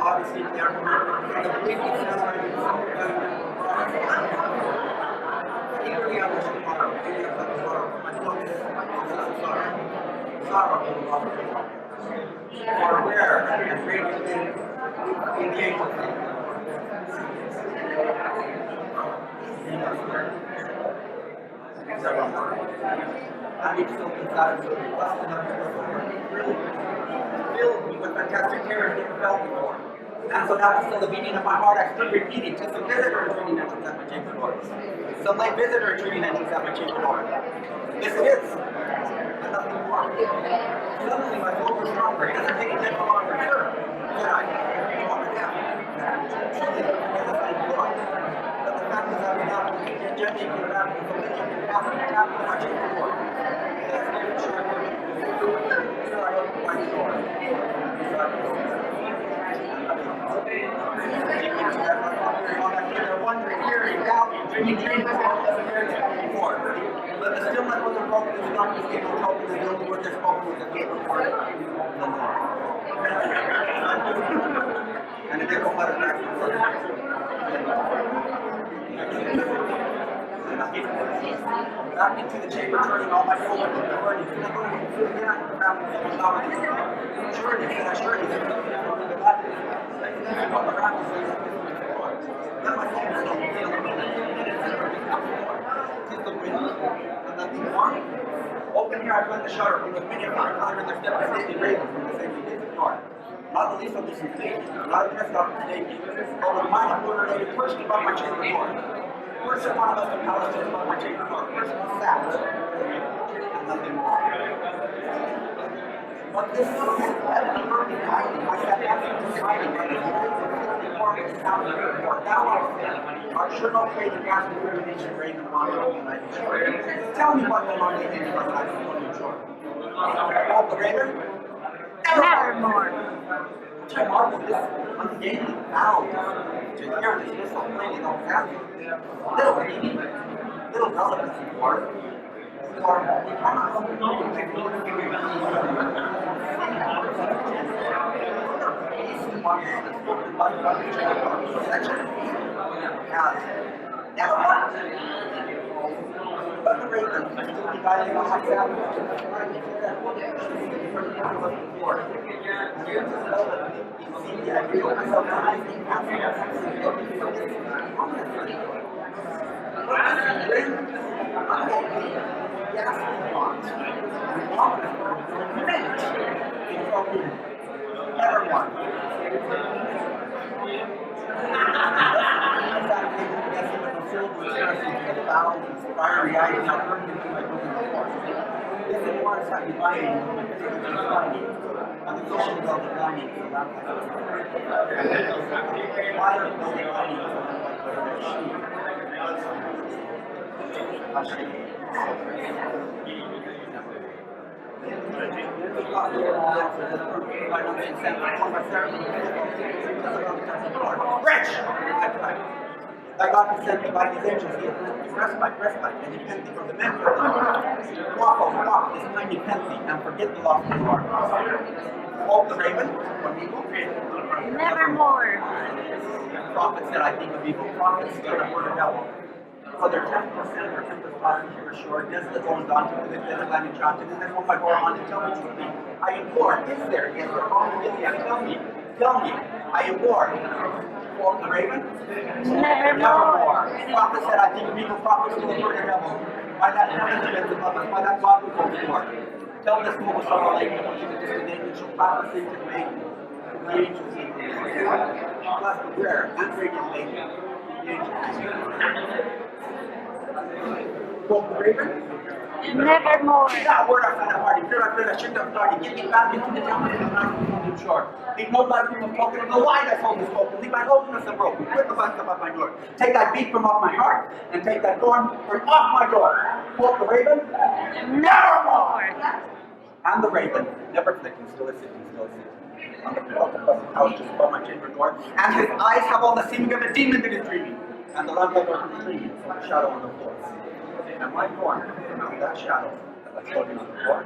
Obviously, they're completely are aware and greatly engaged with them. I need to feel inside of really filled me with fantastic terror I've never felt before. And so that was still the beating of my heart. I stood repeating, just a visitor treating that she's at my chamber door. Some late visitor treating that she's at my chamber door. Yes, it is. And nothing more. Suddenly my soul was stronger. It doesn't take a little longer. Sure. Said I. You want to have. Truly, because I enjoy. But the fact is, I was not judging you about it. So then you can pass me down to my chamber door. That's very true. Sure, I opened my door. They're wondering, hearing, doubting, dreaming dreams of what wasn't there before. But the stillness wasn't broken, the darkness came on top of the only word they spoke was the gate before no more. And it didn't go better back to work. Back into the chamber, turning all my soul into the burning. Again, I found myself surely, said I surely, then my soul open here, I put the shutter. From the many of my climbers, their step by stately raven from the safety gates of door. Not the least of these in safety, not addressed out to safety, but with mine, a quarter lady pushed above my chamber door. First upon us the palace just above my chamber door. First one sat, and nothing more. But this heavenly perfect hiding, I sat down to hiding, but the performance sound of the report. Now I said, our sure no trade and gas and illumination rain upon the United States. Tell me what the Lord is in my life on your shore. All the greater? Nevermore. Which I marvel this ungainly vow to hear this whistle plainly no family. Little baby, little relevance in part. For we cannot help but know but the raven still be guiding on my saddle. Years of velvet, see the idea of myself being happy. Everyone. Fiery eyes now burned into my bosom before. This at once had me binding and the cushions of the lining to allow my fire of the lining Rich! Thy God has sent me by his angels here. Respite, and defend thee from the men of the Lord. Walk, this time repent thee, and forget the loss of the Lord. Quoth the raven, from evil. Nevermore. Prophets said, I think of evil. Prophets stood up for the devil. For their 10% or 10% passing here ashore, desolate going down to the desert land enchanted, and then one by go on to tell me truthfully. I implore, is there wrong with you? Tell me, I implore. Quoth the raven? Nevermore. Prophet said, I think of evil. Prophets will murder the devil. By that heaven defense above us, by that God we go before. Tell this fool with sorrow lake, I want you to just the name and shall prophecy to make the angels see the bless the prayer and radiant maiden. The angels. Quoth the raven? Nevermore. Hear that word outside that party. Fear I feel that shit that started. Get me back into the town and I'm sure. Leave no life from broken. No lie that's home is broken. Leave my loneliness unbroken. Quit the bust up at my door. Take that beat from off my heart and take that thorn from off my door. Quote the raven. Nevermore. And the raven, never flicking, still is sitting, still is sitting. On the pillow of the house just above my chamber door. And his eyes have all the seeming of a demon that is dreaming. And the lamp light is streaming from the shadow on the floor. And my thorn from out that shadow that was floating on the floor